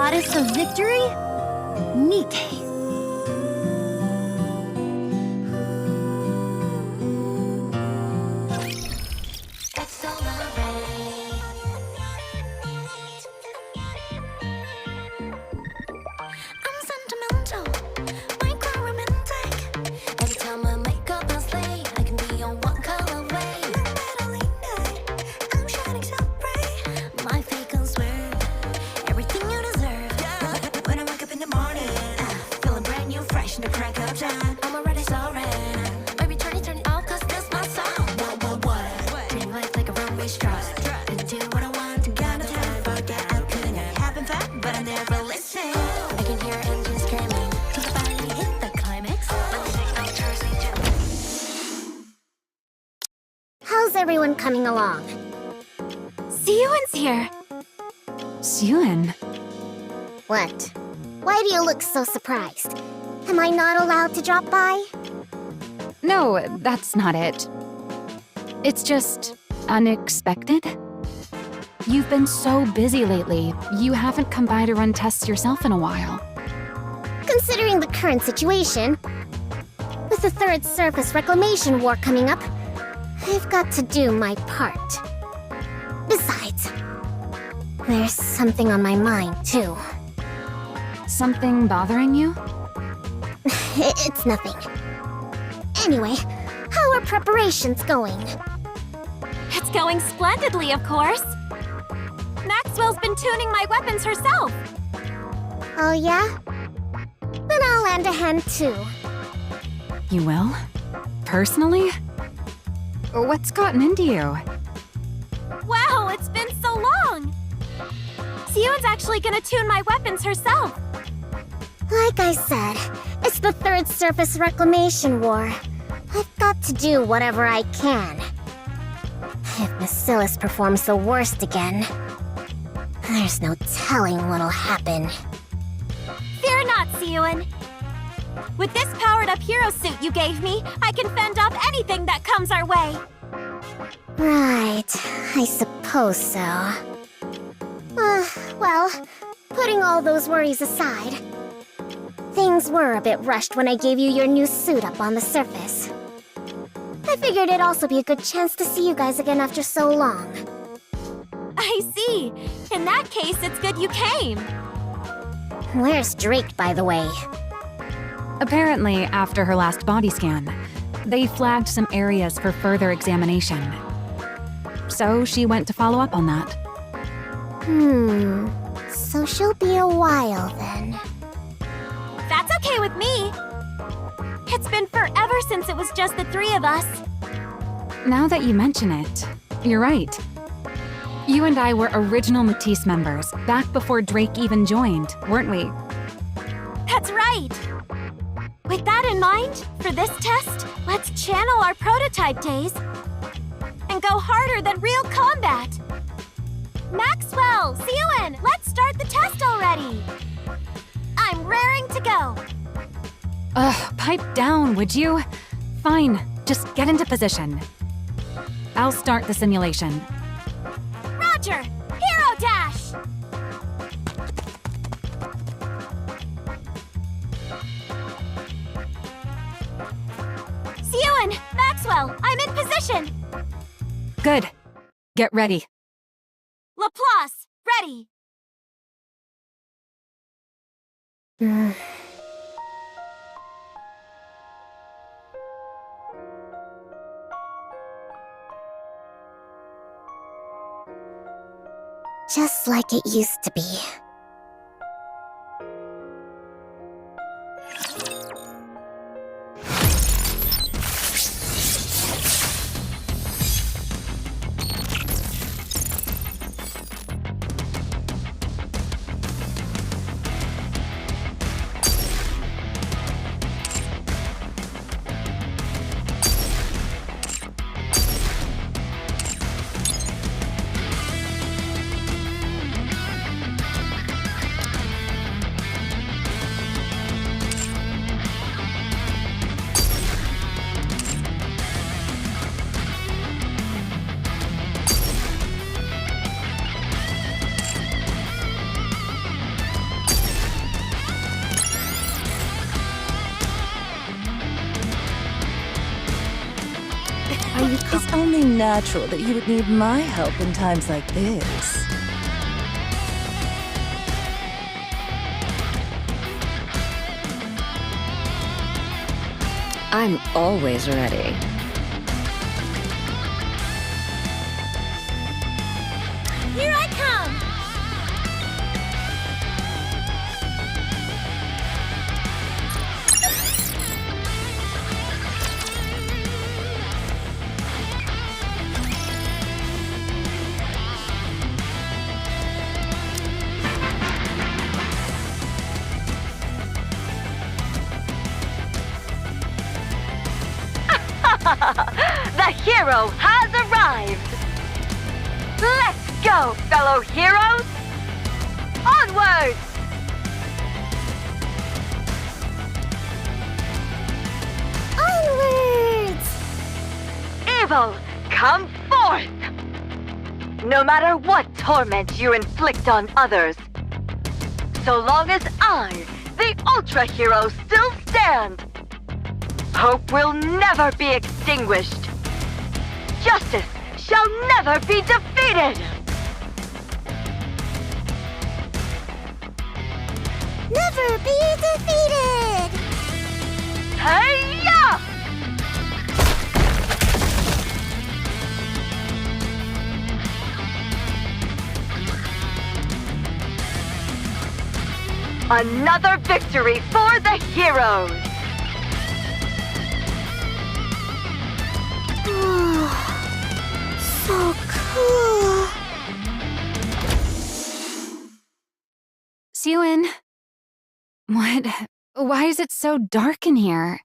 goddess of victory, Nike. How's everyone coming along? Siyuan's here. Siyuan? What? Why do you look so surprised? Am I not allowed to drop by? No, that's not it. It's just unexpected. You've been so busy lately, you haven't come by to run tests yourself in a while. Considering the current situation, with the Third Surface Reclamation War coming up, I've got to do my part. Besides, there's something on my mind, too. Something bothering you? It's nothing. Anyway, how are preparations going? It's going splendidly, of course. Maxwell's been tuning my weapons herself. Oh yeah? Then I'll lend a hand too. You will? Personally? What's gotten into you? Wow, it's been so long! Siyuan's actually gonna tune my weapons herself. Like I said, it's the Third Surface Reclamation War. I've got to do whatever I can. If Bacillus performs the worst again, there's no telling what'll happen. Fear not, Siyuan. With this powered-up hero suit you gave me, I can fend off anything that comes our way. Right, I suppose so. Well, putting all those worries aside, things were a bit rushed when I gave you your new suit up on the surface. I figured it'd also be a good chance to see you guys again after so long. I see. In that case, it's good you came. Where's Drake, by the way? Apparently, after her last body scan, they flagged some areas for further examination. So she went to follow up on that. So she'll be a while then. That's okay with me. It's been forever since it was just the three of us. Now that you mention it, you're right. You and I were original Matisse members back before Drake even joined, weren't we? That's right. With that in mind, for this test, let's channel our prototype days and go harder than real combat. Maxwell, Siyuan, let's start the test already. I'm raring to go. Pipe down, would you? Fine, just get into position. I'll start the simulation. Roger, Hero Dash! Siyuan, Maxwell, I'm in position. Good. Get ready. Laplace, ready. Just like it used to be. only natural that you would need my help in times like this. I'm always ready. Here I come! The hero has arrived! Let's go, fellow heroes! Onward! Onwards! Evil, come forth! No matter what torment you inflict on others, so long as I, the Ultra Hero, still stand, hope will never be extinguished. Justice shall never be defeated! Never be defeated! Hey-ya! Another victory for the heroes! So cool. Sewin. What? Why is it so dark in here?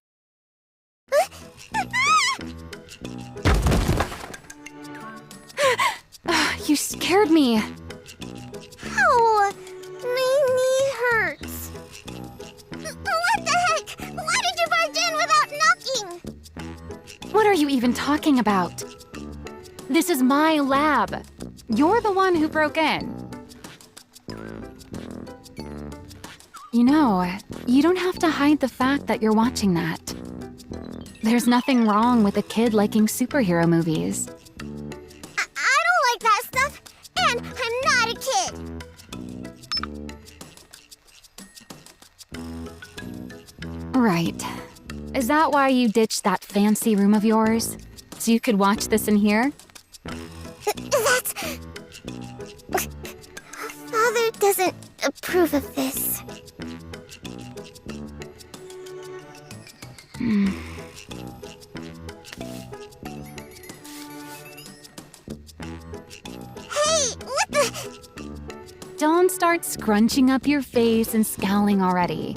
You scared me. Ow! My knee hurts. What the heck? Why did you barge in without knocking? What are you even talking about? This is my lab. You're the one who broke in. You know, you don't have to hide the fact that you're watching that. There's nothing wrong with a kid liking superhero movies. I don't like that stuff, and I'm not a kid. Right. Is that why you ditched that fancy room of yours? So you could watch this in here? That's... Father doesn't approve of this. Hey, what the... Don't start scrunching up your face and scowling already.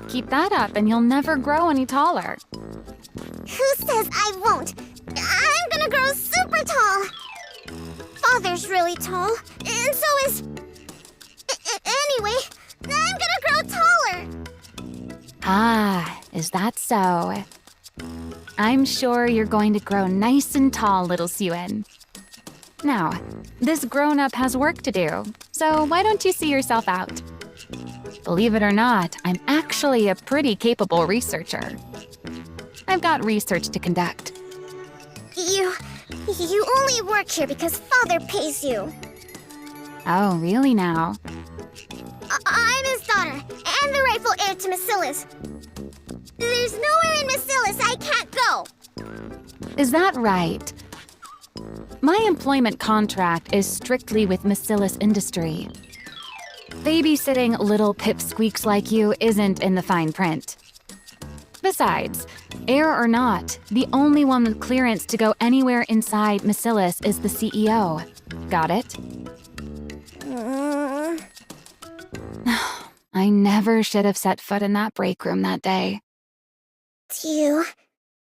Keep that up and you'll never grow any taller. Who says I won't? I'm gonna grow super tall. Father's really tall, and so is... Anyway, I'm gonna grow taller. Ah, is that so? I'm sure you're going to grow nice and tall, little Sewin. Now, this grown-up has work to do, so why don't you see yourself out? Believe it or not, I'm actually a pretty capable researcher. I've got research to conduct. You only work here because Father pays you. Oh, really now? I'm his daughter, and the rightful heir to Macilis. There's nowhere in Macilis I can't go. Is that right? My employment contract is strictly with Macilis Industry. Babysitting little pipsqueaks like you isn't in the fine print. Besides, heir or not, the only one with clearance to go anywhere inside Macilis is the CEO. Got it? I never should have set foot in that break room that day. Do you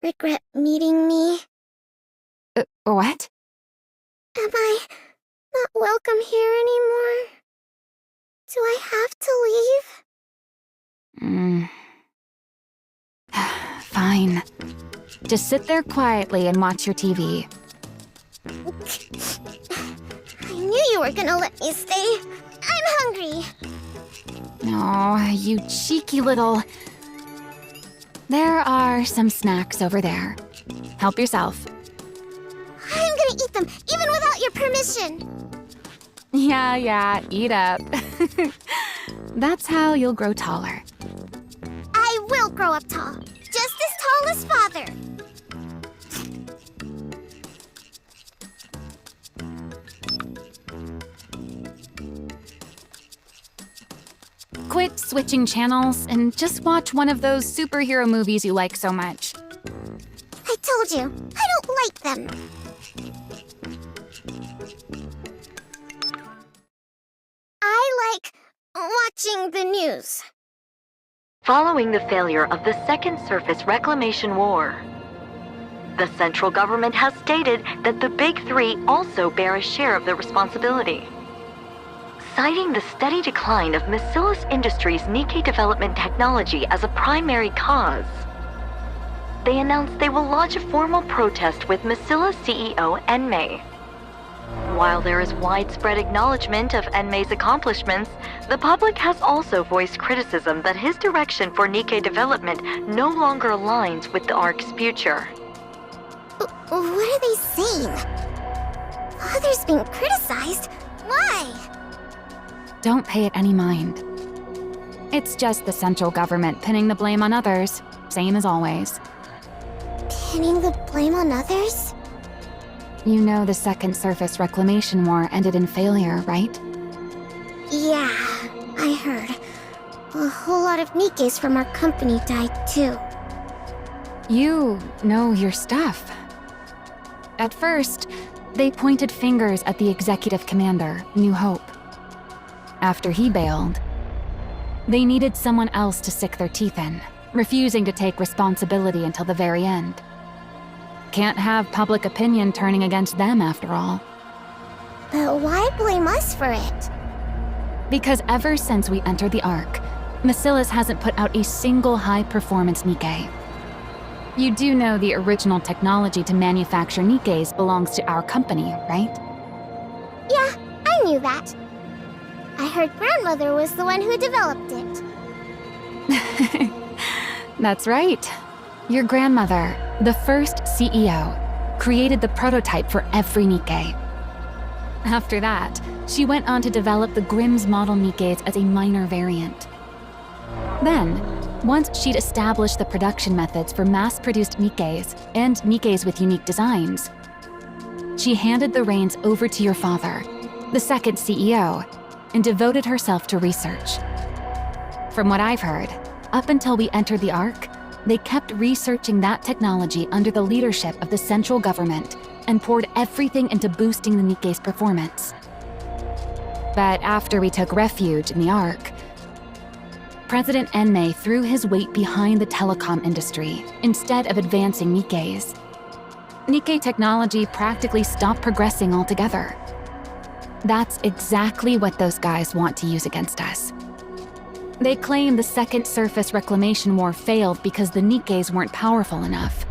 regret meeting me? What? Am I not welcome here anymore? Do I have to leave? Fine. Just sit there quietly and watch your TV. I knew you were gonna let me stay. I'm hungry. Oh, you cheeky little... There are some snacks over there. Help yourself. eat them, even without your permission. Yeah, eat up. That's how you'll grow taller. I will grow up tall, just as tall as Father. Quit switching channels and just watch one of those superhero movies you like so much. I told you, I don't like them. I like watching the news. Following the failure of the Second Surface Reclamation War, the central government has stated that the Big Three also bear a share of the responsibility. Citing the steady decline of Macilis Industries' Nikkei development technology as a primary cause, they announced they will launch a formal protest with Macilis CEO Enmei. While there is widespread acknowledgement of Enmei's accomplishments, the public has also voiced criticism that his direction for Nikkei development no longer aligns with the ARC's future. What are they saying? Father's being criticized? Why? Don't pay it any mind. It's just the central government pinning the blame on others, same as always. Pinning the blame on others? You know the Second Surface Reclamation War ended in failure, right? Yeah, I heard. A whole lot of Nikkeis from our company died too. You know your stuff. At first, they pointed fingers at the executive commander, New Hope. After he bailed, they needed someone else to sink their teeth in, refusing to take responsibility until the very end. Can't have public opinion turning against them after all. But why blame us for it? Because ever since we entered the Ark, Macilis hasn't put out a single high-performance Nikkei. You do know the original technology to manufacture Nikkeis belongs to our company, right? Yeah, I knew that. I heard grandmother was the one who developed it. That's right. Your grandmother, the first CEO, created the prototype for every Nikkei. After that, she went on to develop the Grimm's model Nikkeis as a minor variant. Then, once she'd established the production methods for mass-produced Nikkeis and Nikkeis with unique designs, she handed the reins over to your father, the second CEO, and devoted herself to research. From what I've heard, up until we entered the Ark, they kept researching that technology under the leadership of the central government and poured everything into boosting the Nikkei's performance. But after we took refuge in the Ark, President Enmei threw his weight behind the telecom industry instead of advancing Nikkeis. Nikkei technology practically stopped progressing altogether. That's exactly what those guys want to use against us. They claim the Second Surface Reclamation War failed because the Nikkeis weren't powerful enough.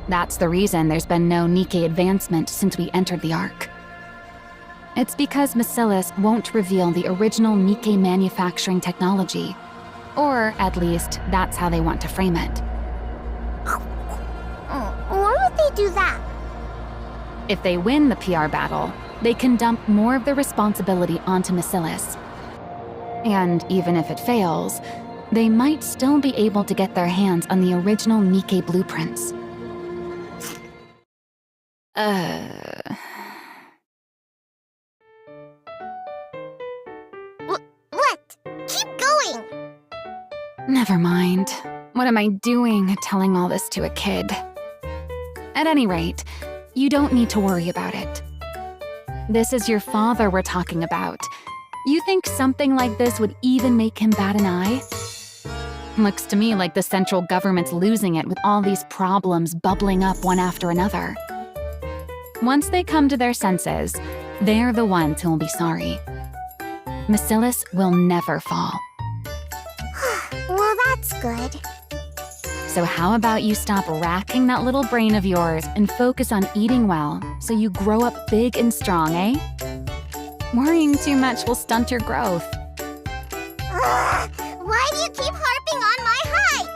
That's the reason there's been no Nikkei advancement since we entered the Ark. It's because Macilis won't reveal the original Nikkei manufacturing technology. Or, at least, that's how they want to frame it. Why would they do that? If they win the PR battle, they can dump more of the responsibility onto Macilis. And even if it fails, they might still be able to get their hands on the original Nikkei blueprints. What? Keep going! Never mind. What am I doing telling all this to a kid? At any rate, you don't need to worry about it. This is your father we're talking about. You think something like this would even make him bat an eye? Looks to me like the central government's losing it with all these problems bubbling up one after another. Once they come to their senses, they're the ones who'll be sorry. Macilis will never fall. Well, that's good. So how about you stop racking that little brain of yours and focus on eating well so you grow up big and strong, eh? Worrying too much will stunt your growth. Why do you keep harping on my height?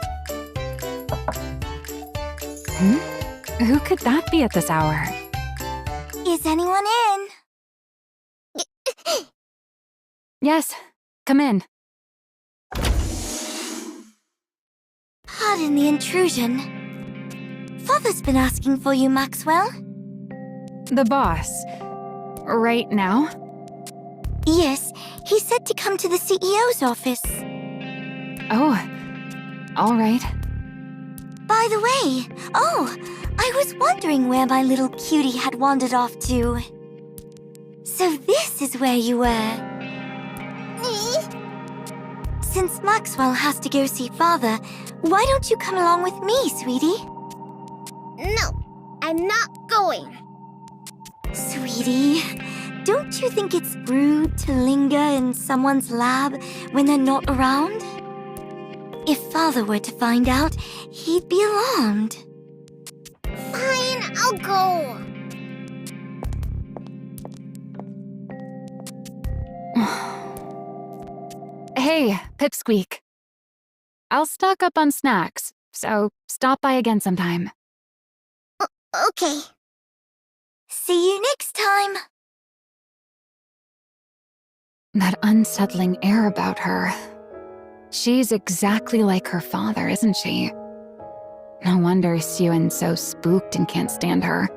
Who could that be at this hour? Is anyone in? Yes, come in. Pardon the intrusion. Father's been asking for you, Maxwell. The boss. Right now? Yes, he said to come to the CEO's office. Oh, all right. By the way, I was wondering where my little cutie had wandered off to. So this is where you were. Since Maxwell has to go see Father, why don't you come along with me, sweetie? No, I'm not going. Sweetie, don't you think it's rude to linger in someone's lab when they're not around? If Father were to find out, he'd be alarmed. Fine, I'll go. Hey, Pipsqueak. I'll stock up on snacks, so stop by again sometime. Okay. See you next time. That unsettling air about her. She's exactly like her father, isn't she? No wonder Suen so spooked and can't stand her.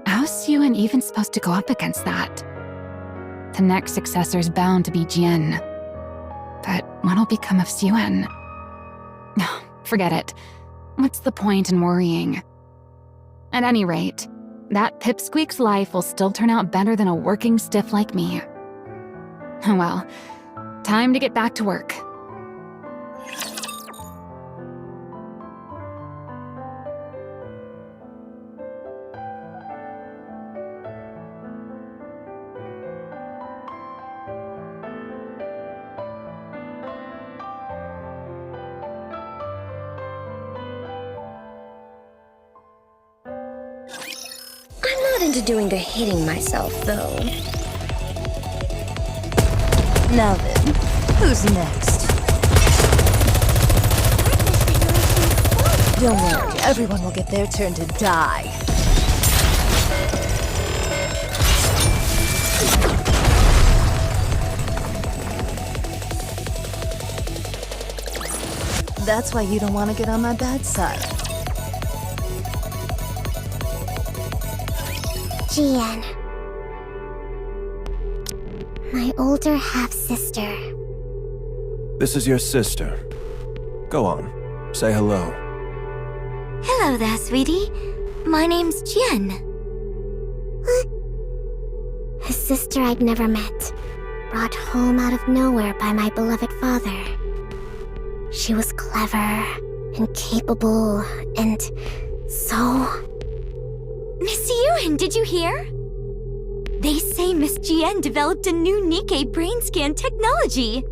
How's Suen even supposed to go up against that? The next successor's bound to be Jian. But what'll become of Suen? Forget it. What's the point in worrying? At any rate, that Pipsqueak's life will still turn out better than a working stiff like me. Well, time to get back to work. I'm not into doing the hitting myself, though. Now then, who's next? Don't worry, everyone will get their turn to die. That's why you don't want to get on my bad side. Jian. My older half-sister. This is your sister. Go on, say hello. Hello there, sweetie. My name's Jian. A sister I'd never met, brought home out of nowhere by my beloved father. She was clever and capable and so... Miss Yuen, did you hear? They say Miss Jian developed a new Nikkei brain scan technology.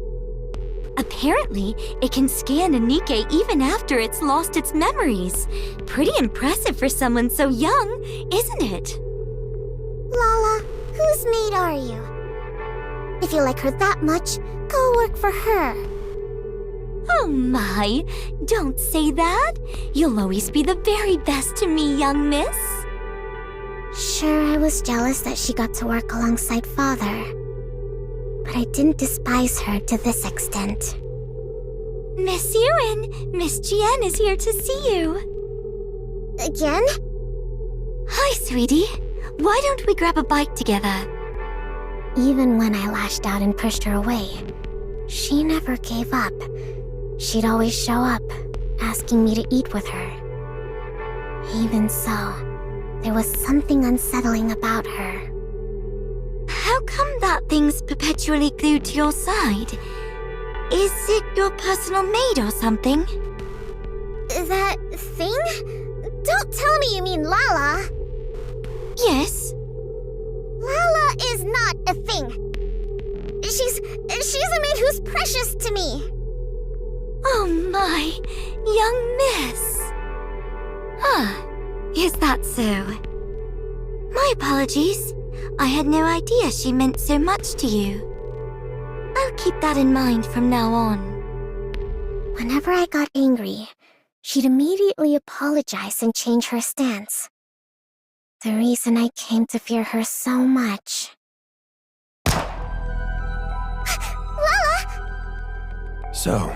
Apparently, it can scan a Nikkei even after it's lost its memories. Pretty impressive for someone so young, isn't it? Lala, whose maid are you? If you like her that much, go work for her. Oh my, don't say that. You'll always be the very best to me, young miss. Sure, I was jealous that she got to work alongside Father. But I didn't despise her to this extent. Miss Yuen, Miss Jian is here to see you. Again? Hi, sweetie. Why don't we grab a bite together? Even when I lashed out and pushed her away, she never gave up. She'd always show up, asking me to eat with her. Even so, there was something unsettling about her. How come that thing's perpetually glued to your side? Is it your personal maid or something? That thing? Don't tell me you mean Lala! Yes. Lala is not a thing! She's a maid who's precious to me! Oh my, young miss. Ah, is that so? My apologies. I had no idea she meant so much to you. I'll keep that in mind from now on. Whenever I got angry, she'd immediately apologize and change her stance. The reason I came to fear her so much. Lala! So,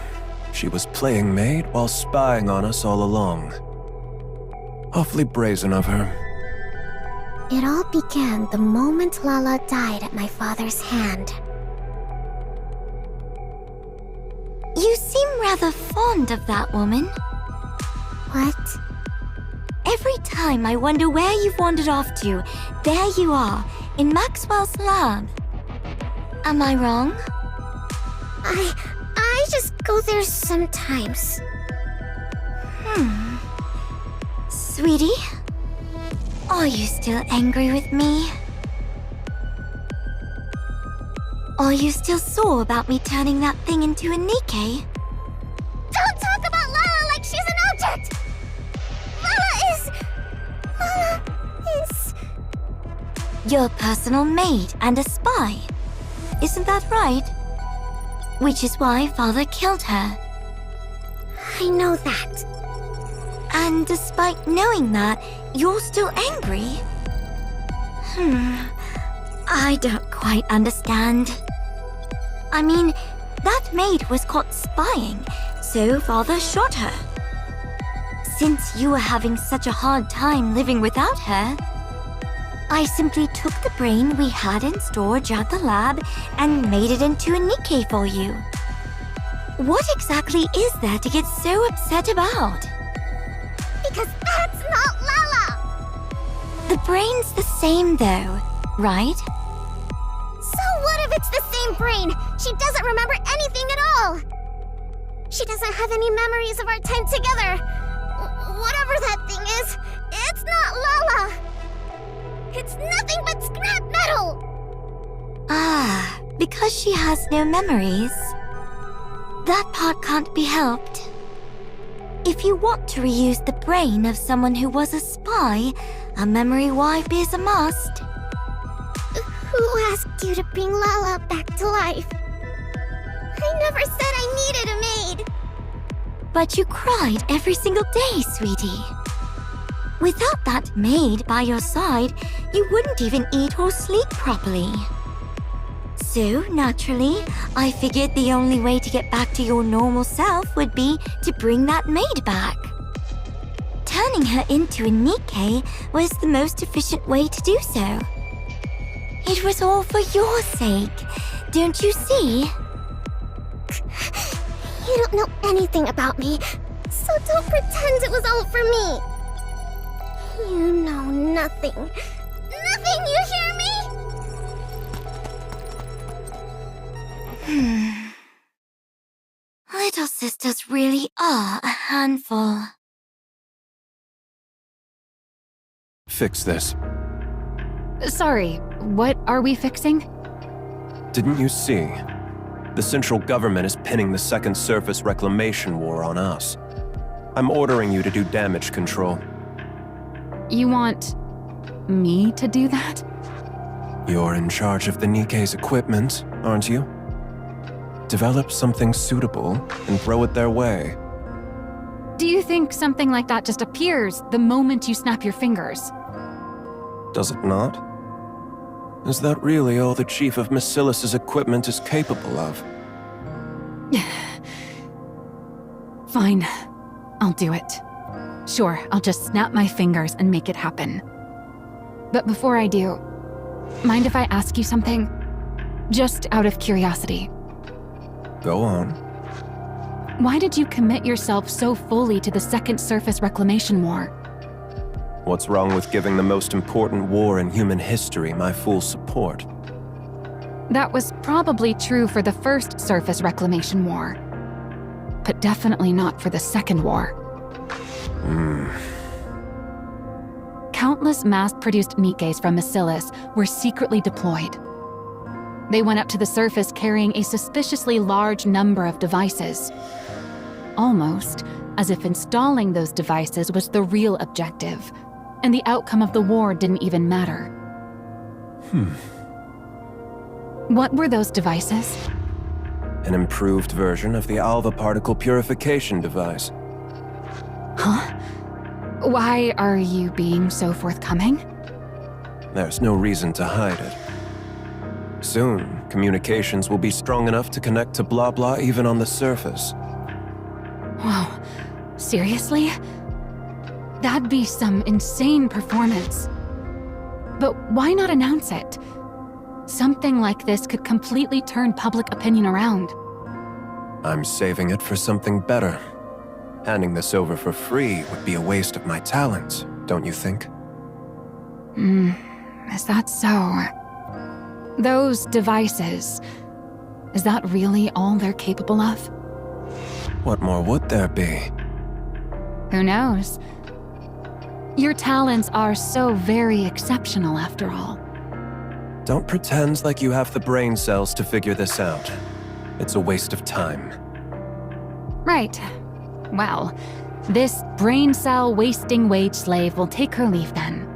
she was playing maid while spying on us all along. Awfully brazen of her. It all began the moment Lala died at my father's hand. You seem rather fond of that woman. What? Every time I wonder where you've wandered off to, there you are, in Maxwell's lab. Am I wrong? I just go there sometimes. Sweetie, are you still angry with me? Are you still sore about me turning that thing into a Nikke? Don't talk about Lala like she's an object! Lala is... Your personal maid and a spy. Isn't that right? Which is why Father killed her. I know that. And despite knowing that, you're still angry? I don't quite understand. I mean, that maid was caught spying, so Father shot her. Since you were having such a hard time living without her, I simply took the brain we had in storage at the lab and made it into a Nikke for you. What exactly is there to get so upset about? Because that's not Lala! The brain's the same though, right? So what if it's the same brain? She doesn't remember anything at all! She doesn't have any memories of our time together. Whatever that thing is, it's not Lala! It's nothing but scrap metal! Ah, because she has no memories. That part can't be helped. If you want to reuse the brain of someone who was a spy, a memory wipe is a must. Who asked you to bring Lala back to life? I never said I needed a maid. But you cried every single day, sweetie. Without that maid by your side, you wouldn't even eat or sleep properly. So, naturally, I figured the only way to get back to your normal self would be to bring that maid back. Turning her into a Nikke was the most efficient way to do so. It was all for your sake, don't you see? You don't know anything about me, so don't pretend it was all for me. You know nothing. Nothing, you hear me? Little sisters really are a handful. Fix this. Sorry, what are we fixing? Didn't you see? The central government is pinning the Second Surface Reclamation War on us. I'm ordering you to do damage control. You want me to do that? You're in charge of the Nikke's equipment, aren't you? Develop something suitable and throw it their way. Do you think something like that just appears the moment you snap your fingers? Does it not? Is that really all the Chief of Massilis's equipment is capable of? Fine, I'll do it. Sure, I'll just snap my fingers and make it happen. But before I do, mind if I ask you something? Just out of curiosity. Go on. Why did you commit yourself so fully to the Second Surface Reclamation War? What's wrong with giving the most important war in human history my full support? That was probably true for the First Surface Reclamation War, but definitely not for the Second War. Countless mass-produced Nikkes from Massilis were secretly deployed. They went up to the surface carrying a suspiciously large number of devices. Almost as if installing those devices was the real objective, and the outcome of the war didn't even matter. What were those devices? An improved version of the Alva particle purification device. Huh? Why are you being so forthcoming? there's no reason to hide it. Soon, communications will be strong enough to connect to Blah Blah even on the surface. Wow, seriously? That'd be some insane performance. But why not announce it? Something like this could completely turn public opinion around. I'm saving it for something better. Handing this over for free would be a waste of my talents, don't you think? Is that so? Those devices, is that really all they're capable of? What more would there be? Who knows? Your talents are so very exceptional after all. Don't pretend like you have the brain cells to figure this out. It's a waste of time. Right. Well, this brain cell wasting wage slave will take her leave then.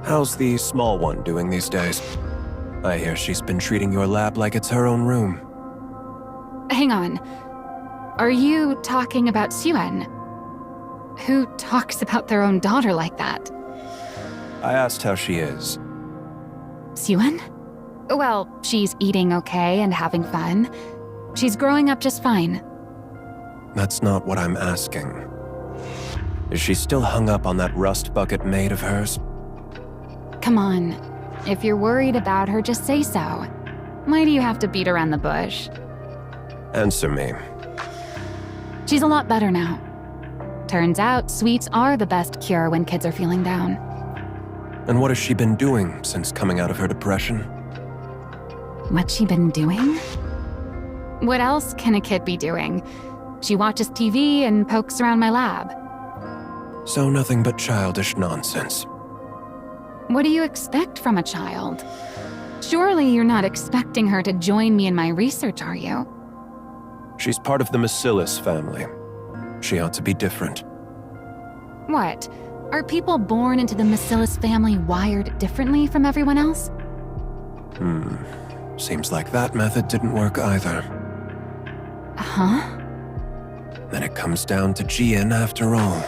How's the small one doing these days? I hear she's been treating your lab like it's her own room. Hang on. Are you talking about Suen? Who talks about their own daughter like that? I asked how she is. Suen? Well, she's eating okay and having fun. She's growing up just fine. That's not what I'm asking. Is she still hung up on that rust bucket maid of hers? Come on. If you're worried about her, just say so. Why do you have to beat around the bush? Answer me. She's a lot better now. Turns out, sweets are the best cure when kids are feeling down. And what has she been doing since coming out of her depression? What's she been doing? What else can a kid be doing? She watches TV and pokes around my lab. So nothing but childish nonsense. What do you expect from a child? Surely you're not expecting her to join me in my research, are you? She's part of the Macilis family. She ought to be different. What? Are people born into the Macilis family wired differently from everyone else? Seems like that method didn't work either. Huh? Then it comes down to Jian after all.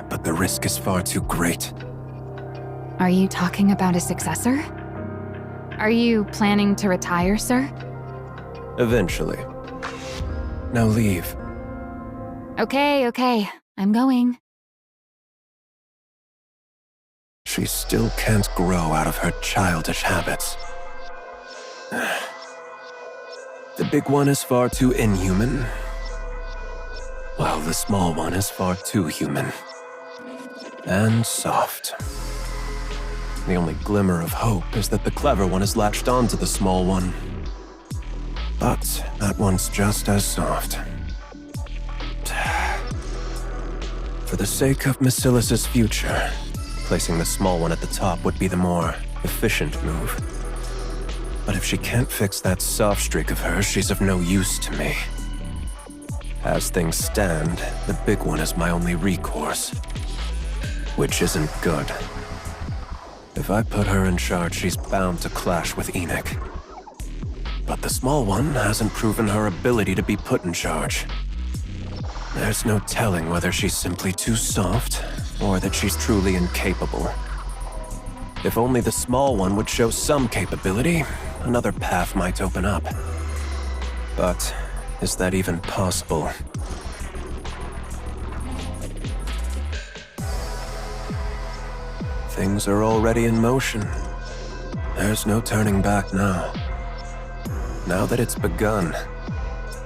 But the risk is far too great. Are you talking about a successor? Are you planning to retire, sir? Eventually. Now leave. Okay. I'm going. She still can't grow out of her childish habits. The big one is far too inhuman, while the small one is far too human. And soft. The only glimmer of hope is that the clever one has latched onto the small one. But that one's just as soft. For the sake of Macilis' future, placing the small one at the top would be the more efficient move. But if she can't fix that soft streak of hers, she's of no use to me. As things stand, the big one is my only recourse. Which isn't good. If I put her in charge, she's bound to clash with Enoch. But the small one hasn't proven her ability to be put in charge. There's no telling whether she's simply too soft, or that she's truly incapable. If only the small one would show some capability, another path might open up. But is that even possible? Things are already in motion. There's no turning back now. Now that it's begun,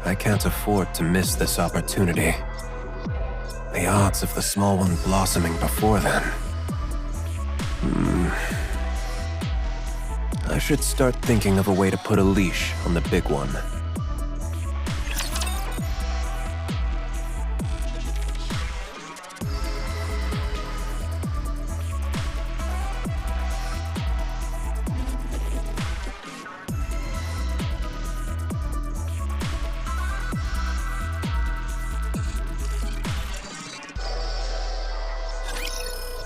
I can't afford to miss this opportunity. The odds of the small one blossoming before then. I should start thinking of a way to put a leash on the big one.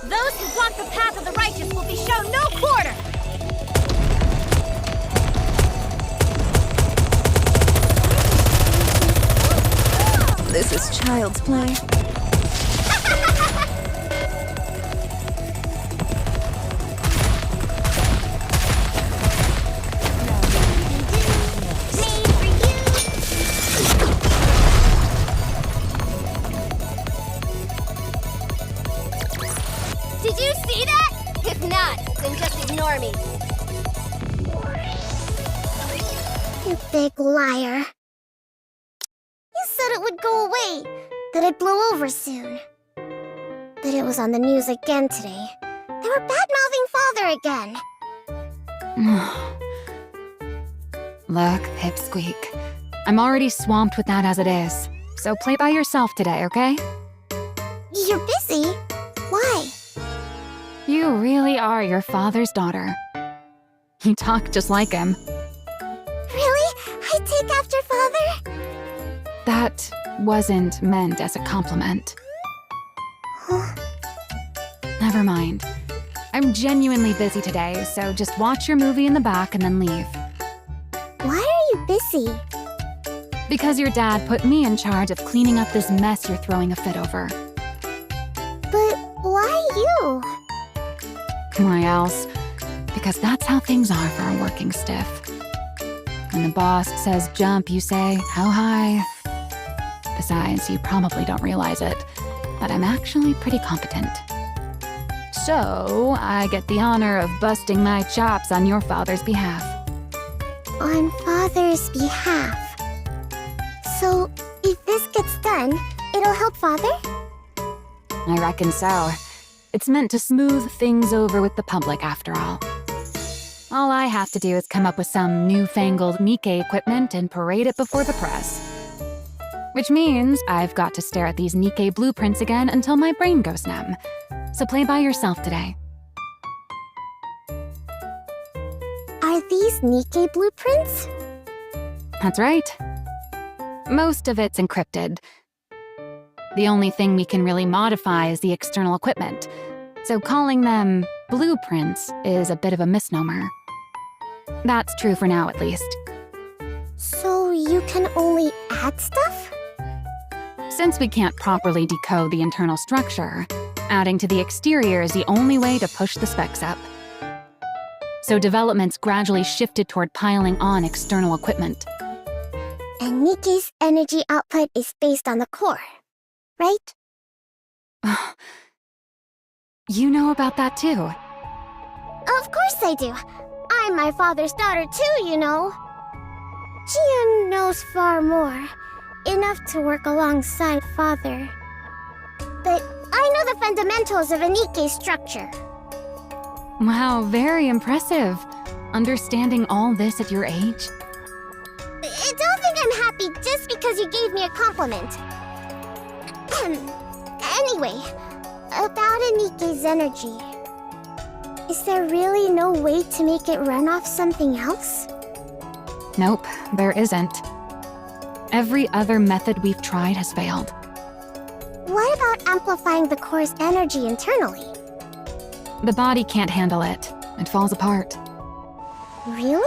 Those who walk the path of the righteous will be shown no quarter! This is child's play. If not, then just ignore me. You big liar. You said it would go away, that it blew over soon. But it was on the news again today. They were bad-mouthing Father again. Look, Pipsqueak. I'm already swamped with that as it is. So play by yourself today, okay? You're busy? Why? You really are your father's daughter. You talk just like him. Really? I take after Father? That wasn't meant as a compliment. Huh? Never mind. I'm genuinely busy today, so just watch your movie in the back and then leave. Why are you busy? Because your dad put me in charge of cleaning up this mess you're throwing a fit over. But why you? Why else? Because that's how things are for a working stiff. When the boss says jump, you say, how high? Besides, you probably don't realize it, but I'm actually pretty competent. So, I get the honor of busting my chops on your father's behalf. On Father's behalf. So, if this gets done, it'll help Father? I reckon so. It's meant to smooth things over with the public, after all. All I have to do is come up with some newfangled Nikkei equipment and parade it before the press. Which means I've got to stare at these Nikkei blueprints again until my brain goes numb. So play by yourself today. Are these Nikkei blueprints? That's right. Most of it's encrypted. The only thing we can really modify is the external equipment, so calling them blueprints is a bit of a misnomer. That's true for now, at least. So you can only add stuff? Since we can't properly decode the internal structure, adding to the exterior is the only way to push the specs up. So development's gradually shifted toward piling on external equipment. And Nikkei's energy output is based on the core, right? You know about that too. Of course I do. I'm my father's daughter too, you know. Jian knows far more. Enough to work alongside Father. But I know the fundamentals of a Nikkei structure. Wow, very impressive. Understanding all this at your age? Don't think I'm happy just because you gave me a compliment. Anyway, about a Nikkei's energy. Is there really no way to make it run off something else? Nope, there isn't. Every other method we've tried has failed. What about amplifying the core's energy internally? The body can't handle it. It falls apart. Really?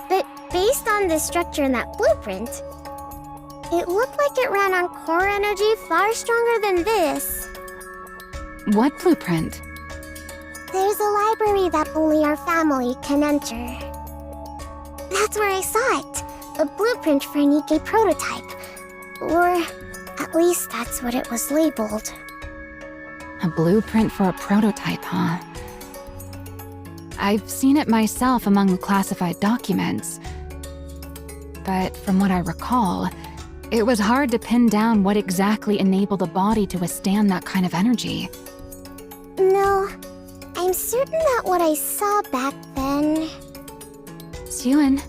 But based on the structure in that blueprint, it looked like it ran on core energy far stronger than this. What blueprint? There's a library that only our family can enter. That's where I saw it. A blueprint for a Nikkei prototype. Or at least that's what it was labeled. A blueprint for a prototype, huh? I've seen it myself among the classified documents. But from what I recall, it was hard to pin down what exactly enabled the body to withstand that kind of energy. No, I'm certain that what I saw back then... Suen.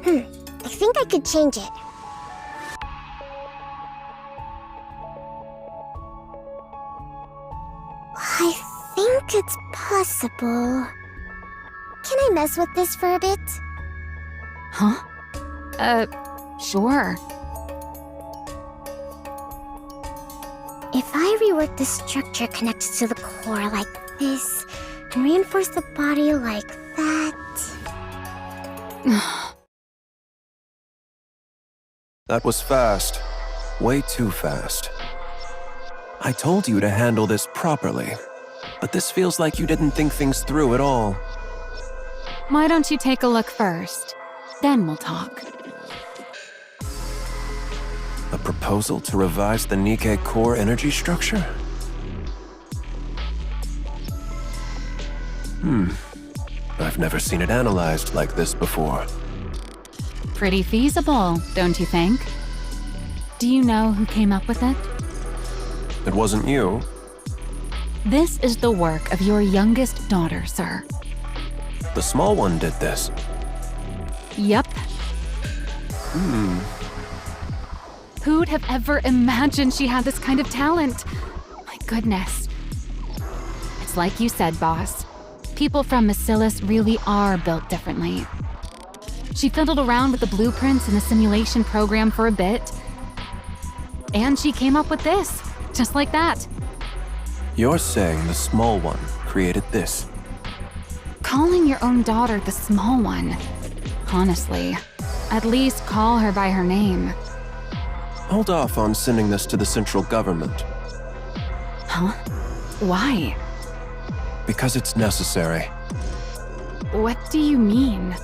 I think I could change it. I think it's possible. Can I mess with this for a bit? Huh? Sure. If I rework the structure connected to the core like this, and reinforce the body like that... That was fast. Way too fast. I told you to handle this properly, but this feels like you didn't think things through at all. Why don't you take a look first? Then we'll talk. A proposal to revise the Nikkei core energy structure? I've never seen it analyzed like this before. Pretty feasible, don't you think? Do you know who came up with it? It wasn't you. This is the work of your youngest daughter, sir. The small one did this. Yup. Who'd have ever imagined she had this kind of talent? My goodness. It's like you said, boss. People from Macilis really are built differently. She fiddled around with the blueprints in the simulation program for a bit. And she came up with this, just like that. You're saying the small one created this? Calling your own daughter the small one. Honestly, at least call her by her name. Hold off on sending this to the central government. Huh? Why? Because it's necessary. What do you mean?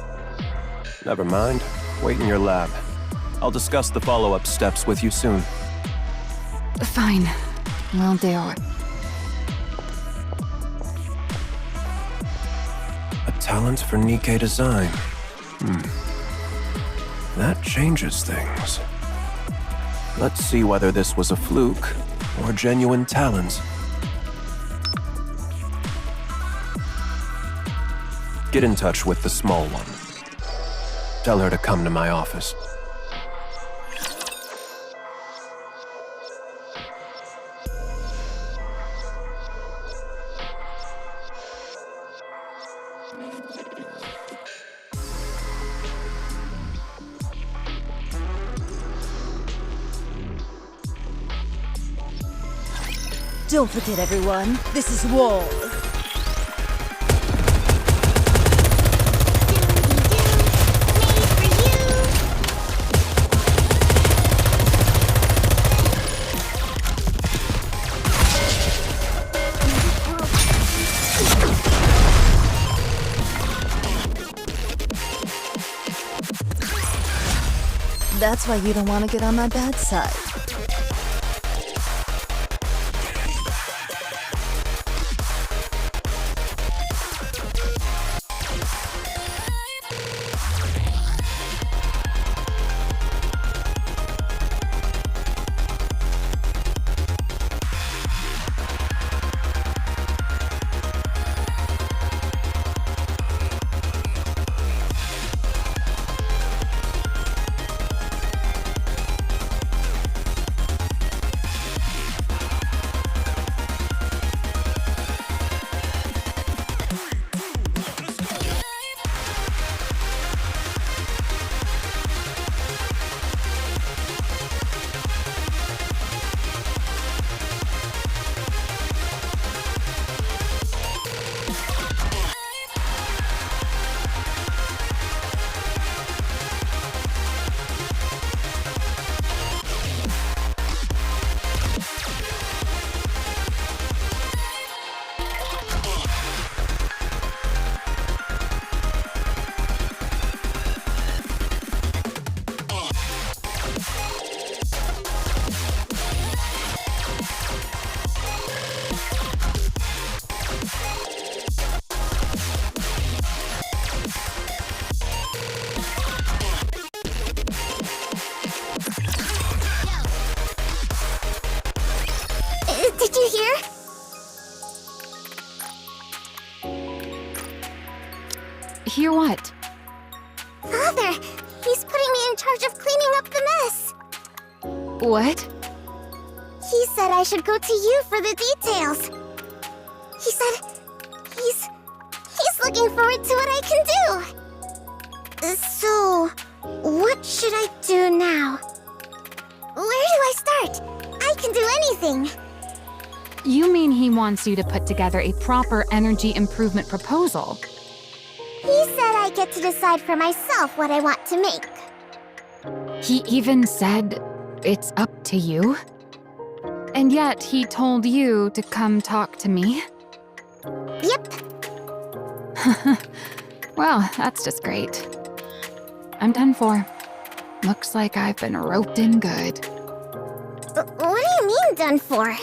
Never mind. Wait in your lab. I'll discuss the follow-up steps with you soon. Fine. Will do. A talent for Nikke design. That changes things. Let's see whether this was a fluke or genuine talent. Get in touch with the small one. Tell her to come to my office. Don't forget, everyone, this is war. That's why you don't want to get on my bad side. Did you hear? Hear what? Father, he's putting me in charge of cleaning up the mess. What? He said I should go to you for the details. He said he's looking forward to what I can do. So, what should I do now? Where do I start? I can do anything. You mean he wants you to put together a proper energy improvement proposal? He said I get to decide for myself what I want to make. He even said it's up to you? And yet he told you to come talk to me? Yep. Well, that's just great. I'm done for. Looks like I've been roped in good. What do you mean done for?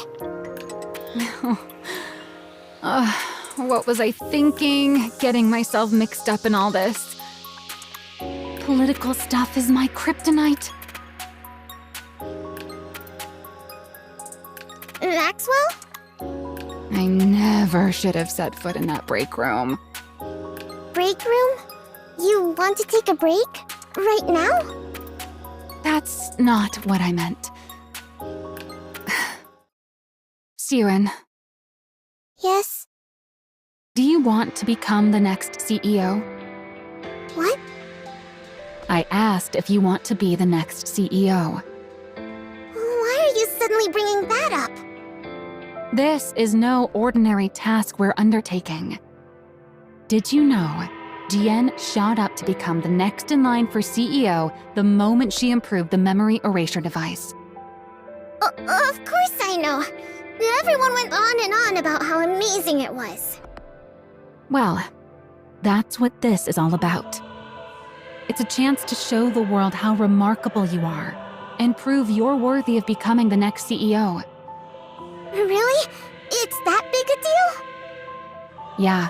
What was I thinking? Getting myself mixed up in all this. Political stuff is my kryptonite. Maxwell? I never should have set foot in that break room. Break room? You want to take a break? Right now? That's not what I meant. Siren, Yes. do you want to become the next CEO? What? I asked if you want to be the next CEO. Why are you suddenly bringing that up? This is no ordinary task we're undertaking. Did you know Jian shot up to become the next in line for CEO the moment she improved the memory erasure device? Of course I know. Everyone went on and on about how amazing it was. Well, that's what this is all about. It's a chance to show the world how remarkable you are and prove you're worthy of becoming the next CEO. Really? It's that big a deal? Yeah.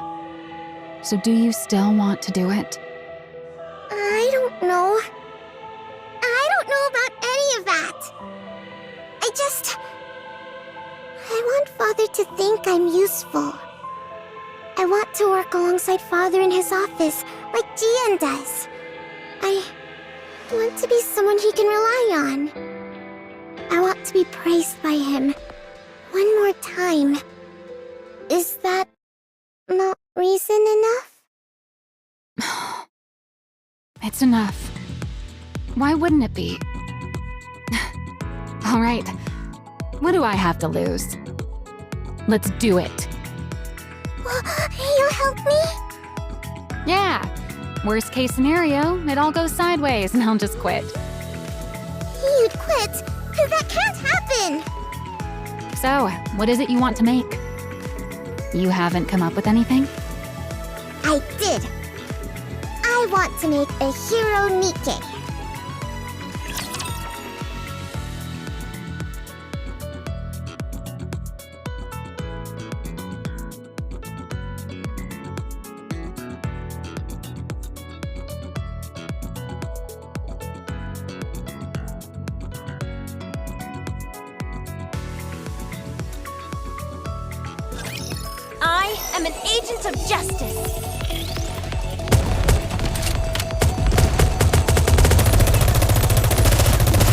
So do you still want to do it? I don't know. I don't know about any of that. I want Father to think I'm useful. I want to work alongside Father in his office, like Jian does. I want to be someone he can rely on. I want to be praised by him. One more time. Is that not reason enough? It's enough. Why wouldn't it be? All right. What do I have to lose? Let's do it. You'll help me? Yeah. Worst case scenario, it all goes sideways and I'll just quit. You'd quit? That can't happen! So, what is it you want to make? You haven't come up with anything? I did. I want to make a hero Nikke. I am an agent of justice.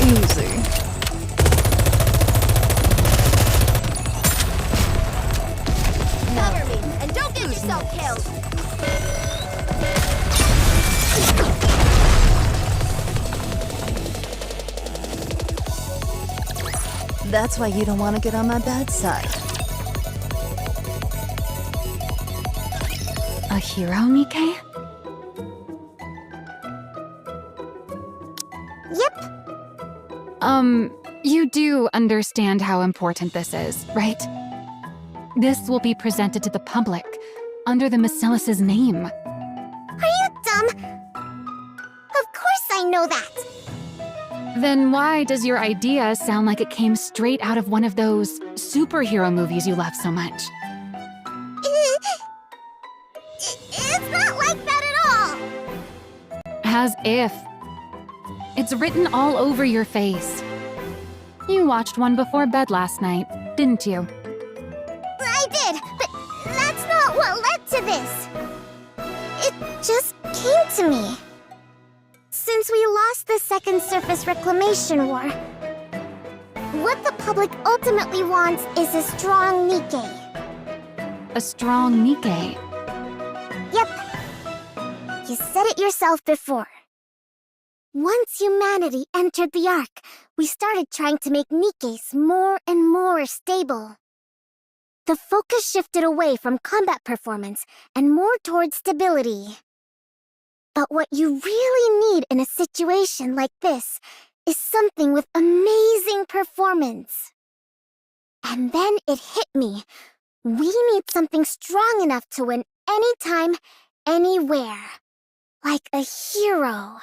Easy. Cover me, and don't get yourself killed. That's why you don't want to get on my bad side. A hero, Nikke? Yep. You do understand how important this is, right? This will be presented to the public under the Macilis' name. Are you dumb? Of course I know that. Then why does your idea sound like it came straight out of one of those superhero movies you love so much? It's not like that at all. As if. It's written all over your face. You watched one before bed last night, didn't you? I did, but that's not what led to this. It just came to me. Since we lost the Second Surface Reclamation War, what the public ultimately wants is a strong Nikke. A strong Nikke. Yep. You said it yourself before. Once humanity entered the Ark, we started trying to make Nikkes more and more stable. The focus shifted away from combat performance and more towards stability. But what you really need in a situation like this is something with amazing performance. And then it hit me. We need something strong enough to win anytime, anywhere. Like a hero.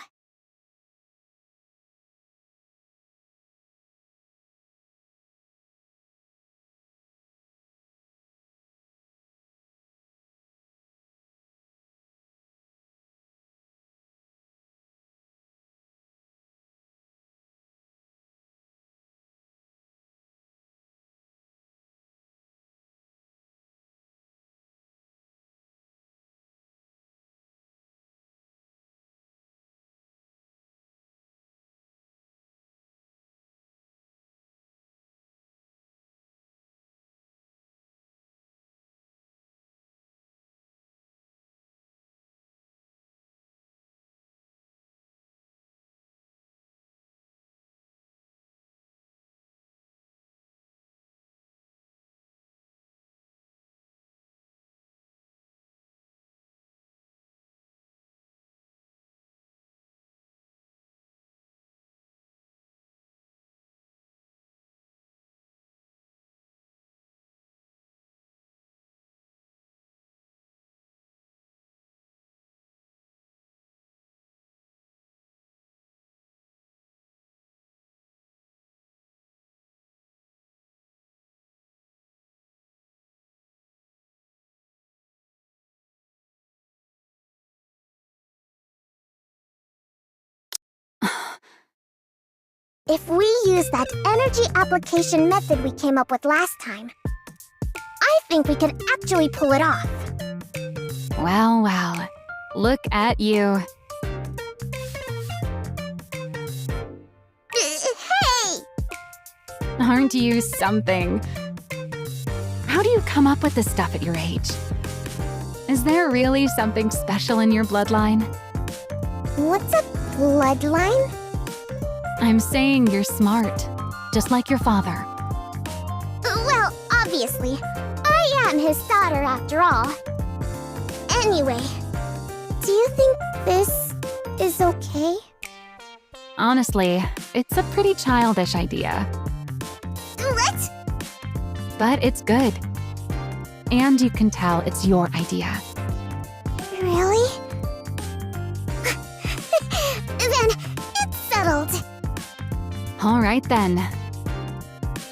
if we use that energy application method we came up with last time, I think we could actually pull it off. Well, well. Look at you. Hey! Aren't you something? How do you come up with this stuff at your age? Is there really something special in your bloodline? What's a bloodline? I'm saying you're smart, just like your father. Well, obviously. I am his daughter after all. Anyway, do you think this is okay? Honestly, it's a pretty childish idea, What? but it's good. And you can tell it's your idea. Really? Then it's settled. All right then.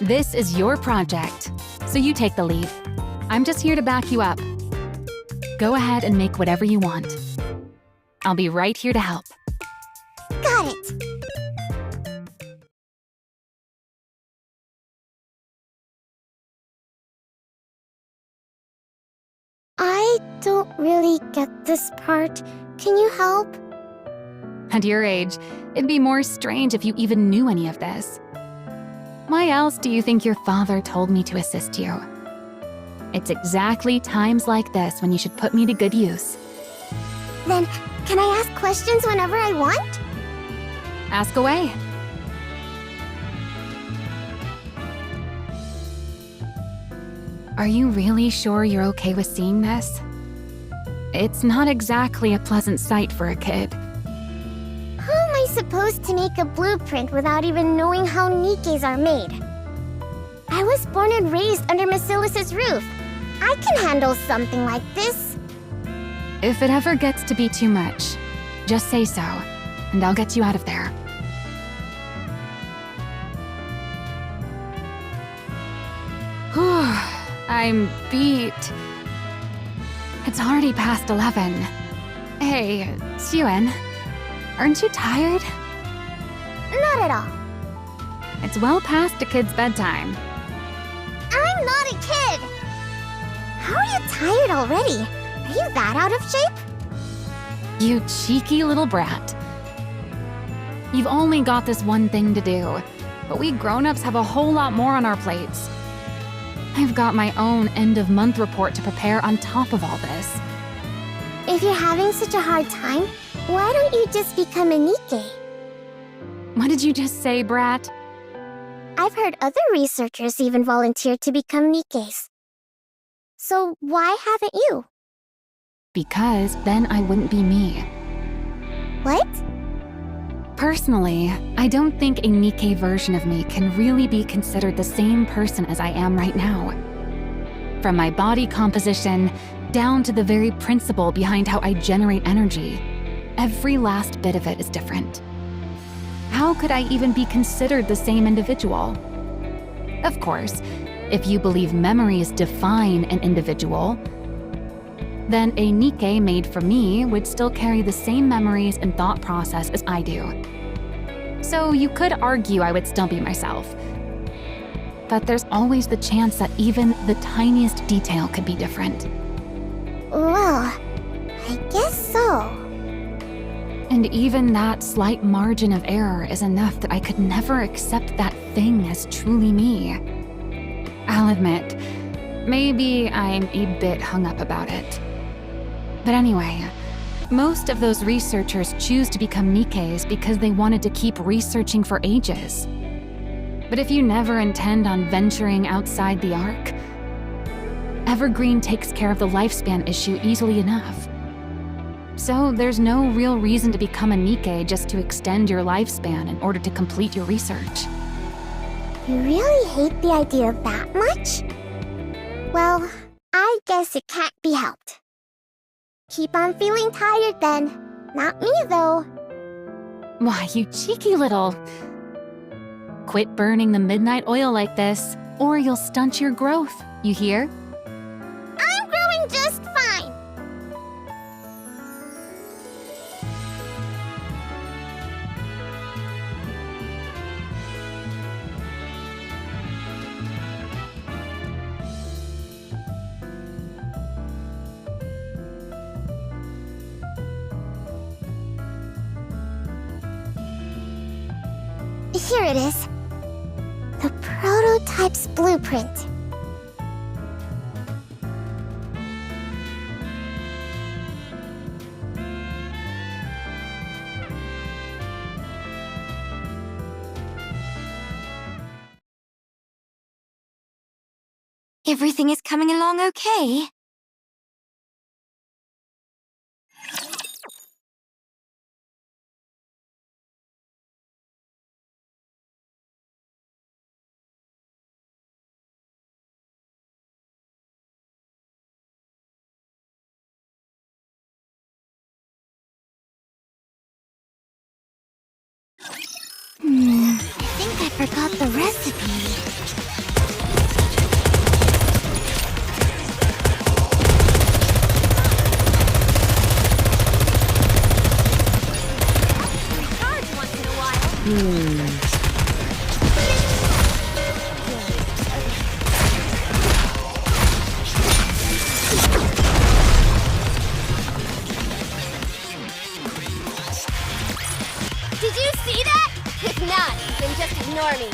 This is your project, so you take the lead. I'm just here to back you up. Go ahead and make whatever you want. I'll be right here to help. Got it. I don't really get this part. Can you help? At your age, it'd be more strange if you even knew any of this. Why else do you think your father told me to assist you? It's exactly times like this when you should put me to good use. Then, can I ask questions whenever I want? Ask away. Are you really sure you're okay with seeing this? It's not exactly a pleasant sight for a kid. How am I supposed to make a blueprint without even knowing how Nikkes are made? I was born and raised under Basilis's roof. I can handle something like this. If it ever gets to be too much, just say so, and I'll get you out of there. Whew, I'm beat. It's already past 11. Hey, Suen, aren't you tired? Not at all. It's well past a kid's bedtime. I'm not a kid. How are you tired already? Are you that out of shape? You cheeky little brat. You've only got this one thing to do, but we grown-ups have a whole lot more on our plates. I've got my own end-of-month report to prepare on top of all this. If you're having such a hard time, why don't you just become a Nikke? What did you just say, brat? I've heard other researchers even volunteer to become Nikkes. So why haven't you? Because then I wouldn't be me. What? Personally, I don't think a Nikke version of me can really be considered the same person as I am right now. From my body composition, down to the very principle behind how I generate energy, every last bit of it is different. How could I even be considered the same individual? Of course, if you believe memories define an individual, then a Nikke made for me would still carry the same memories and thought process as I do. So you could argue I would still be myself. But there's always the chance that even the tiniest detail could be different. Well, I guess so. And even that slight margin of error is enough that I could never accept that thing as truly me. I'll admit, maybe I'm a bit hung up about it. But anyway, most of those researchers choose to become Nikkes because they wanted to keep researching for ages. But if you never intend on venturing outside the arc, Evergreen takes care of the lifespan issue easily enough. So there's no real reason to become a Nikke just to extend your lifespan in order to complete your research. You really hate the idea that much? Well, I guess it can't be helped. Keep on feeling tired then. Not me, though. Why, you cheeky little... Quit burning the midnight oil like this, or you'll stunt your growth, you hear? I'm growing just fine. Here it is. The prototype's blueprint. Everything is coming along okay. I think I forgot the recipe. Recharge once in a while. Did you see that? If not, then just ignore me.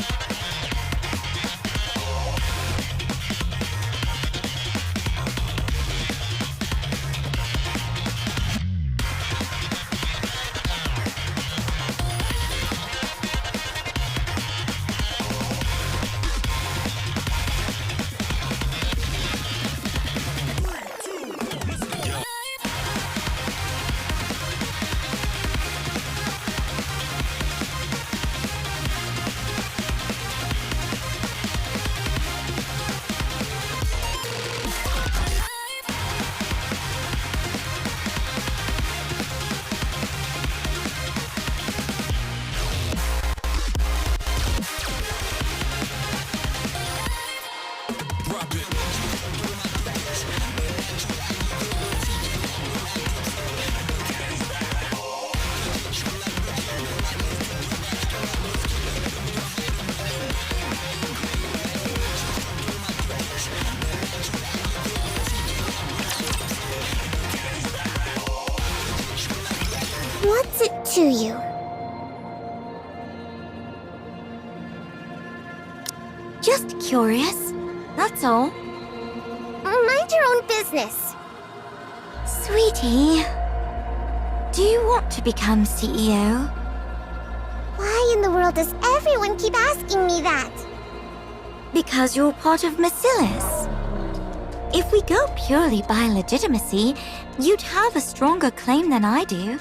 What's it to you? Just curious. That's all. Mind your own business. Sweetie, do you want to become CEO? Why in the world does everyone keep asking me that? Because you're part of Macillus. If we go purely by legitimacy, you'd have a stronger claim than I do.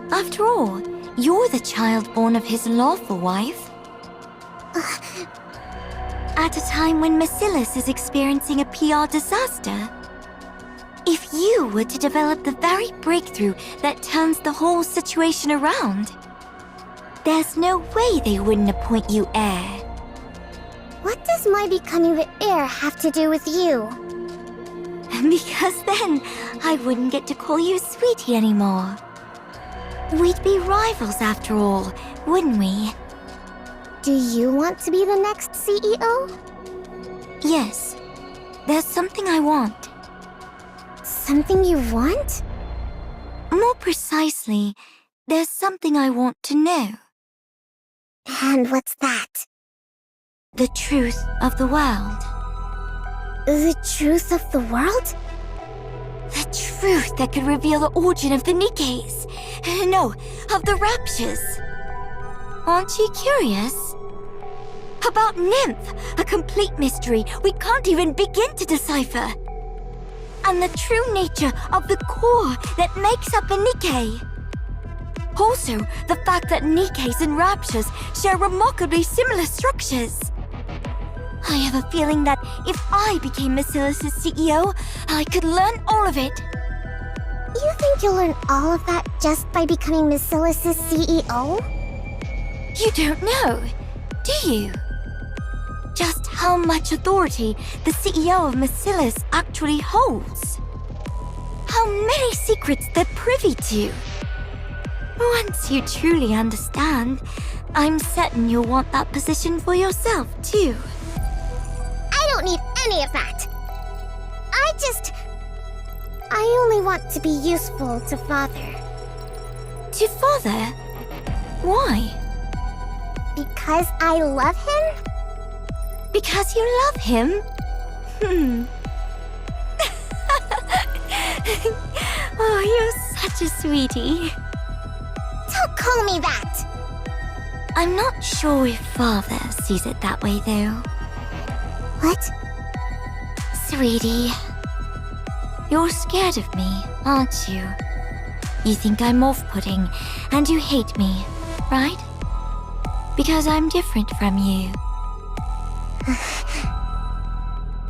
After all, you're the child born of his lawful wife. At a time when Macillus is experiencing a PR disaster. If you were to develop the very breakthrough that turns the whole situation around, there's no way they wouldn't appoint you heir. What does my becoming the heir have to do with you? Because then I wouldn't get to call you Sweetie anymore. We'd be rivals after all, wouldn't we? Do you want to be the next CEO? Yes. There's something I want. Something you want? More precisely, there's something I want to know. And what's that? The truth of the world. The truth of the world? The truth that could reveal the origin of the Nikkeis. No, of the Raptures. Aren't you curious? About Nymph, a complete mystery we can't even begin to decipher. And the true nature of the core that makes up a Nikke. Also, the fact that Nikkeis and Raptures share remarkably similar structures. I have a feeling that if I became Macillus' CEO, I could learn all of it. You think you'll learn all of that just by becoming Macillus' CEO? You don't know, do you? Just how much authority the CEO of Macillus actually holds. How many secrets they're privy to. Once you truly understand, I'm certain you'll want that position for yourself, too. I don't need any of that. I only want to be useful to Father. To Father? Why? Because I love him? Because you love him? Oh, you're such a sweetie. Don't call me that! I'm not sure if Father sees it that way, though. What? Sweetie, you're scared of me, aren't you? You think I'm off-putting, and you hate me, right? Because I'm different from you.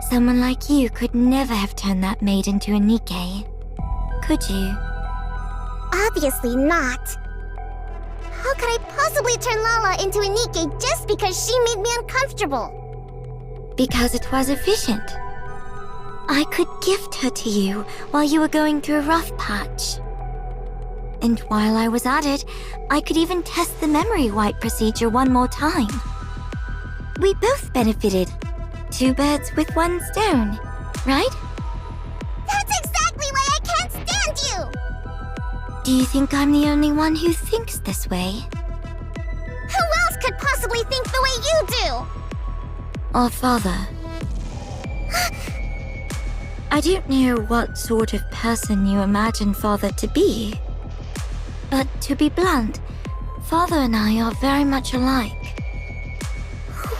Someone like you could never have turned that maid into a Nikke, could you? Obviously not. How could I possibly turn Lala into a Nikke just because she made me uncomfortable? Because it was efficient. I could gift her to you while you were going through a rough patch. And while I was at it, I could even test the memory wipe procedure one more time. We both benefited. 2 birds with 1 stone, right? That's exactly why I can't stand you! Do you think I'm the only one who thinks this way? Who else could possibly think the way you do? Or Father? I don't know what sort of person you imagine Father to be. But to be blunt, Father and I are very much alike.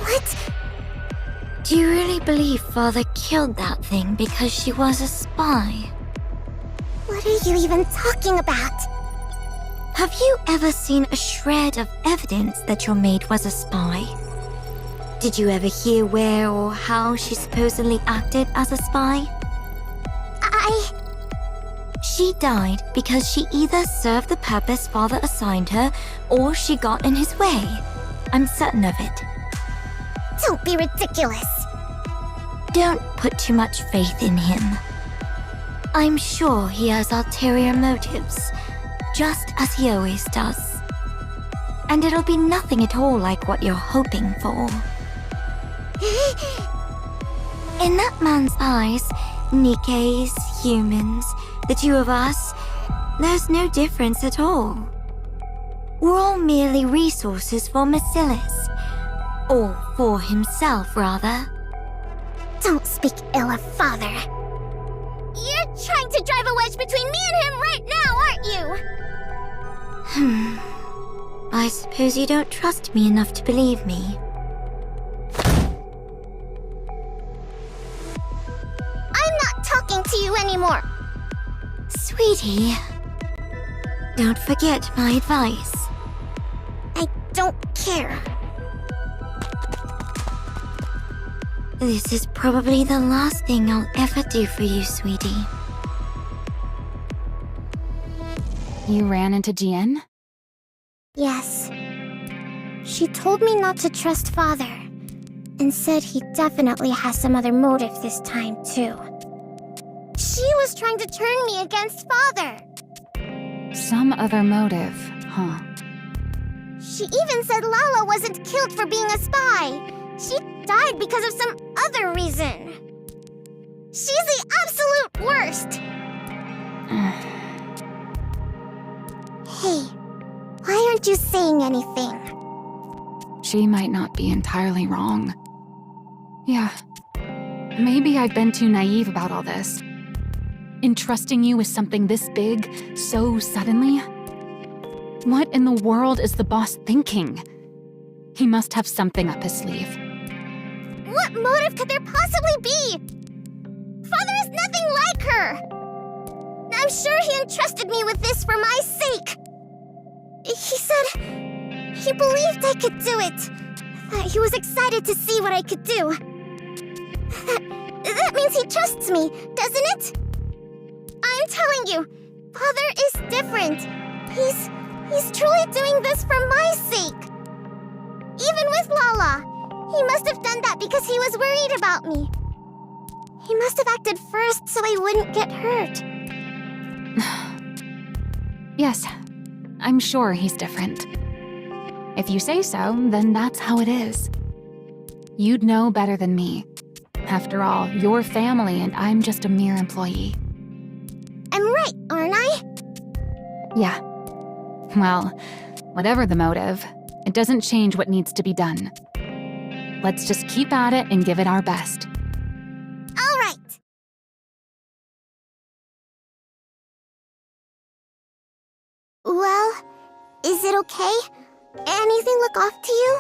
What? Do you really believe Father killed that thing because she was a spy? What are you even talking about? Have you ever seen a shred of evidence that your maid was a spy? Did you ever hear where or how she supposedly acted as a spy? She died because she either served the purpose Father assigned her, or she got in his way. I'm certain of it. Don't be ridiculous. Don't put too much faith in him. I'm sure he has ulterior motives, just as he always does. And it'll be nothing at all like what you're hoping for. In that man's eyes, Nikkes, humans, the 2 of us, there's no difference at all. We're all merely resources for Marcellus. Or for himself, rather. Don't speak ill of Father. You're trying to drive a wedge between me and him right now, aren't you? I suppose you don't trust me enough to believe me. I'm not talking to you anymore. Sweetie, don't forget my advice. I don't care. This is probably the last thing I'll ever do for you, sweetie. You ran into Jien? Yes. She told me not to trust Father, and said he definitely has some other motive this time, too. She was trying to turn me against Father. Some other motive, huh? She even said Lala wasn't killed for being a spy. She died because of some other reason. She's the absolute worst. Hey, why aren't you saying anything? She might not be entirely wrong. Yeah, maybe I've been too naive about all this. Entrusting you with something this big, so suddenly? What in the world is the boss thinking? He must have something up his sleeve. What motive could there possibly be? Father is nothing like her. I'm sure he entrusted me with this for my sake. He said he believed I could do it. That he was excited to see what I could do. That means he trusts me, doesn't it? I'm telling you, Father is different. He's truly doing this for my sake. Even with Lala, he must have done that because he was worried about me. He must have acted first so I wouldn't get hurt. Yes, I'm sure he's different. If you say so, then that's how it is. You'd know better than me. After all, you're family and I'm just a mere employee. I'm right, aren't I? Yeah. Well, whatever the motive, It doesn't change what needs to be done. Let's just keep at it and give it our best. All right. Well, is it okay? Anything look off to you?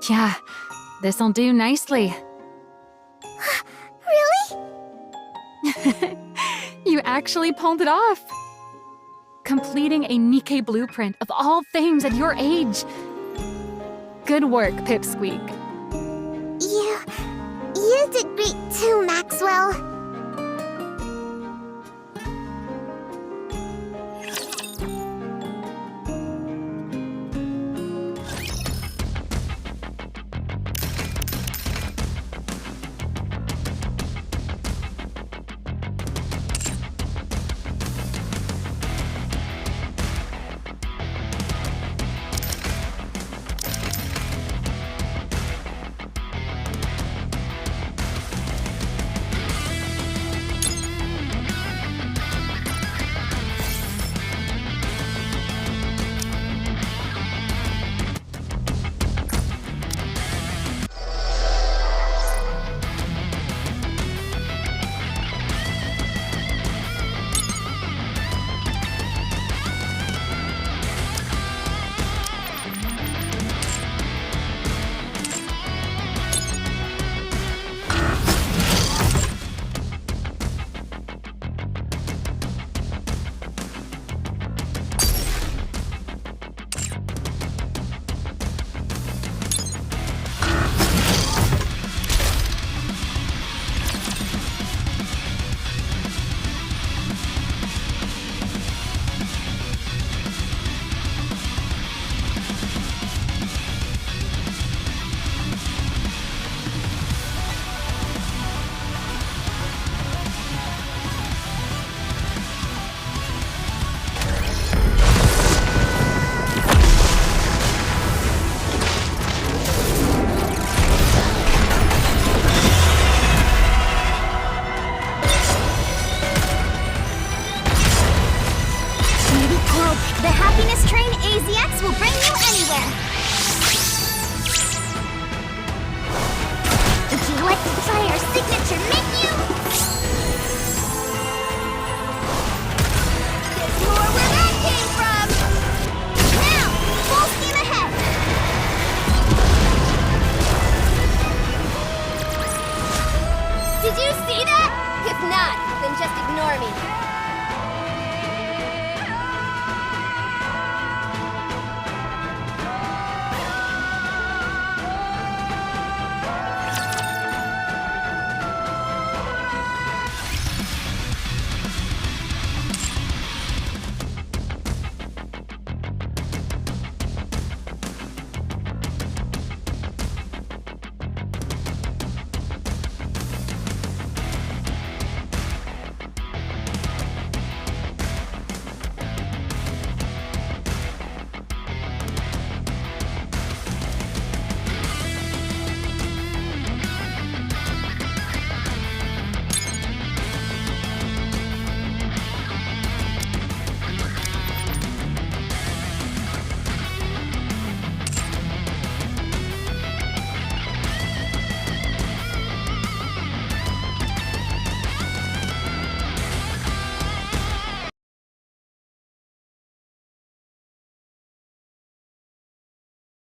Yeah, this'll do nicely. Really? You actually pulled it off! Completing a Nikke blueprint of all things at your age. Good work, Pipsqueak. You did great too, Maxwell. The happiness train AZX will bring you anywhere. Would you like to try our signature menu? There's more where that came from. Now, full steam ahead. Did you see that? If not, then just ignore me.